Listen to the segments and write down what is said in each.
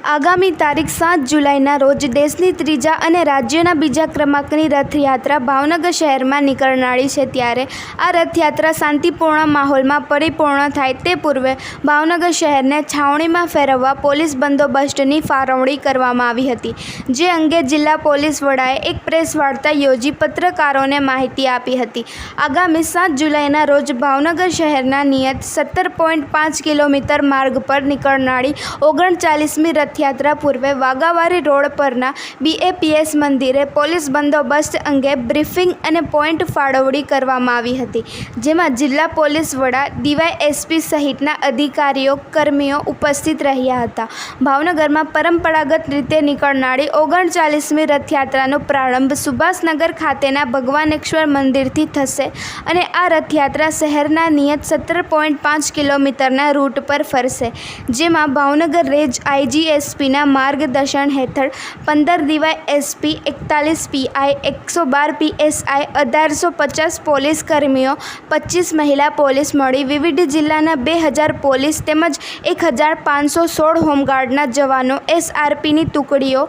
આગામી તારીખ 7 જુલાઈના રોજ દેશની ત્રીજા અને રાજ્યના બીજા ક્રમાંકની રથયાત્રા ભાવનગર શહેરમાં નીકળનારી છે. ત્યારે આ રથયાત્રા શાંતિપૂર્ણ માહોલમાં પરિપૂર્ણ થાય તે પૂર્વે ભાવનગર શહેરને છાવણીમાં ફેરવવા પોલીસ બંદોબસ્તની ફાળવણી કરવામાં આવી હતી. જે અંગે જિલ્લા પોલીસ વડાએ એક પ્રેસ વાર્તા યોજી પત્રકારોને માહિતી આપી હતી. આગામી 7 જુલાઈના રોજ ભાવનગર શહેરના નિયત 17.5 કિલોમીટર માર્ગ પર નીકળનારી 39મી રથયાત્રા પૂર્વે વાઘાવાડી રોડ પરના BAPS મંદિરે પોલીસ બંદોબસ્ત અંગે બ્રીફિંગ અને પોઈન્ટ ફાળવણી કરવામાં આવી હતી. જેમાં જિલ્લા પોલીસ વડા DYSP સહિતના અધિકારીઓ કર્મીઓ ઉપસ્થિત રહ્યા હતા. ભાવનગરમાં પરંપરાગત રીતે નીકળનારી 39મી રથયાત્રાનો પ્રારંભ સુભાષનગર ખાતેના ભગવાનેશ્વર મંદિરથી થશે અને આ રથયાત્રા શહેરના નિયત 17.5 કિલોમીટરના રૂટ પર ફરશે. જેમાં ભાવનગર રેન્જ IGSPના માર્ગદર્શન હેઠળ 15 DYSP, 41 PI, 112 PSI, 1850 પોલીસ કર્મીઓ, 25 મહિલા પોલીસ મળી વિવિધ જિલ્લાના 2000 પોલીસ તેમજ 1516 હોમગાર્ડના જવાનો, SRPની ટુકડીઓ,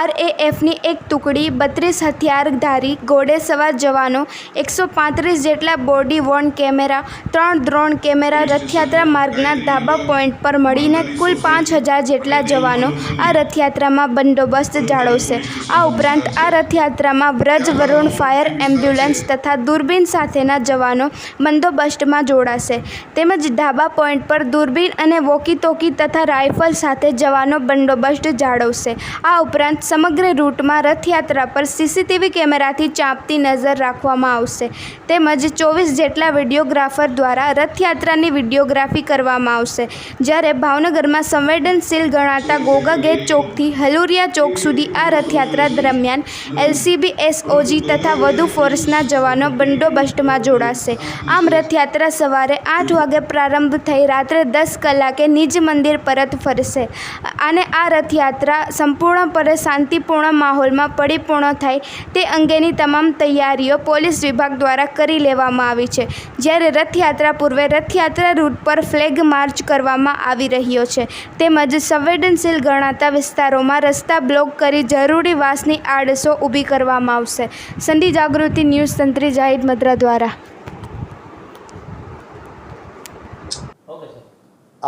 RAFની એક ટુકડી, 32 હથિયારધારી ઘોડેસવાર જવાનો, 135 જેટલા body worn camera, 3 drone camera Rathyatra માર્ગના ધાબા પોઈન્ટ પર મળીને કુલ 5000 જેટલા જવાનો આ રથયાત્રામાં બંદોબસ્ત જાળવશે. આ ઉપરાંત આ રથયાત્રામાં વ્રજ વરુણ ફાયર એમ્બ્યુલન્સ તથા દૂરબીન સાથેના જવાનો બંદોબસ્તમાં જોડાશે. તેમજ ધાબા પોઈન્ટ પર દૂરબીન અને વોકી-ટોકી તથા રાઇફલ સાથે જવાનો બંદોબસ્ત જાળવશે. આ ઉપરાંત સમગ્ર રૂટમાં રથયાત્રા પર CCTV કેમેરાથી ચાંપતી નજર રાખવામાં આવશે. તેમજ 24 જેટલા વિડીયોગ્રાફર દ્વારા રથયાત્રાની વિડીયોગ્રાફી કરવામાં આવશે. જ્યારે ભાવનગરમાં સંવેદનશીલ ગણાતા ગોગા ગેટ ચોકથી હલુરિયા ચોક સુધી આ રથયાત્રા દરમિયાન LCB, SOG તથા વધુ ફોર્સના જવાનો બંદોબસ્તમાં જોડાશે. આમ રથયાત્રા સવારે 8 વાગે પ્રારંભ થઈ રાત્રે 10 કલાકે નિજ મંદિર પરત ફરશે. અને આ રથયાત્રા સંપૂર્ણપણે શાંતિપૂર્ણ માહોલમાં પરિપૂર્ણ થાય તે અંગેની તમામ તૈયારીઓ પોલીસ વિભાગ દ્વારા કરી લેવામાં આવી છે. જ્યારે રથયાત્રા પૂર્વે રથયાત્રા રૂટ પર ફ્લેગ માર્ચ કરવામાં આવી રહ્યો છે. તેમજ સંવેદનશીલ ગણાતા વિસ્તારોમાં રસ્તા બ્લોક કરી જરૂરી વાસની આડશો ઊભી કરવામાં આવશે. સંધિ જાગૃતિ ન્યૂઝ તંત્રી જાહિદ મદ્રા દ્વારા.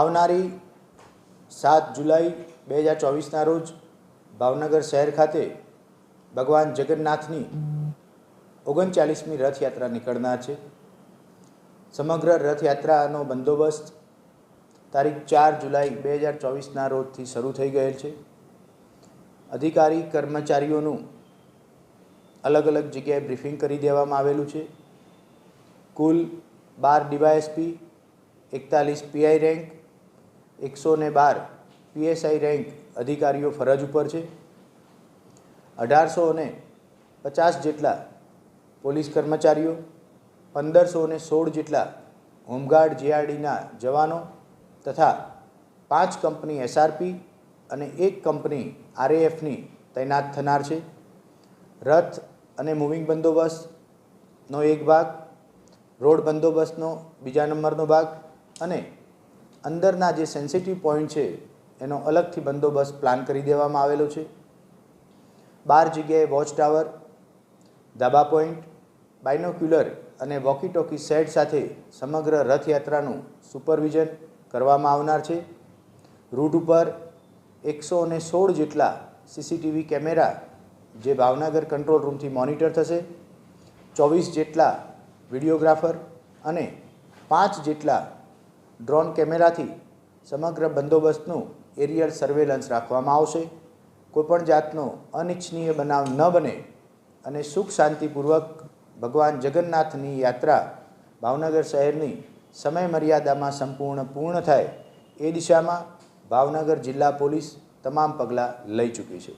આવનારી 7 જુલાઈ 2024ના રોજ ભાવનગર શહેર ખાતે ભગવાન જગન્નાથની 39મી રથયાત્રા નીકળનાર છે. સમગ્ર રથયાત્રાનો બંદોબસ્ત તારીખ 4 જુલાઈ 2024ના રોજથી શરૂ થઈ ગયેલ છે. અધિકારી કર્મચારીઓનું અલગ અલગ જગ્યાએ બ્રીફિંગ કરી દેવામાં આવેલું છે. કુલ 12 DYSP, 41 PI rank, 112 PSI rank અધિકારીઓ ફરજ ઉપર છે. 1850 જેટલા પોલીસ કર્મચારીઓ, 1516 જેટલા હોમગાર્ડ JRDના જવાનો તથા 5 કંપની SRP અને 1 કંપની RAFની તૈનાત થનાર છે. રથ અને મૂવિંગ બંદોબસ્તનો એક ભાગ, રોડ બંદોબસ્તનો બીજા નંબરનો ભાગ અને અંદરના જે સેન્સિટિવ પોઈન્ટ છે એનો અલગથી બંદોબસ્ત પ્લાન કરી દેવામાં આવેલો છે. 12 જગ્યાએ વોચ ટાવર, ધાબા પોઈન્ટ, બાયનોક્યુલર અને વોકી-ટોકી સેટ સાથે સમગ્ર રથયાત્રાનું સુપરવિઝન કરવામાં આવનાર છે. રૂટ ઉપર 116 જેટલા CCTV કેમેરા જે ભાવનગર કંટ્રોલ રૂમથી મોનિટર થશે, 24 જેટલા વિડીયોગ્રાફર અને 5 જેટલા ડ્રોન કેમેરાથી સમગ્ર બંદોબસ્તનું એરિયલ સર્વેલન્સ રાખવામાં આવશે. કોઈપણ જાતનો અનિચ્છનીય બનાવ ન બને અને સુખ શાંતિપૂર્વક ભગવાન જગન્નાથની યાત્રા ભાવનગર શહેરની સમય મર્યાદામાં પૂર્ણ થાય એ દિશામાં ભાવનગર જિલ્લા પોલીસ તમામ પગલાં લઈ ચૂકી છે.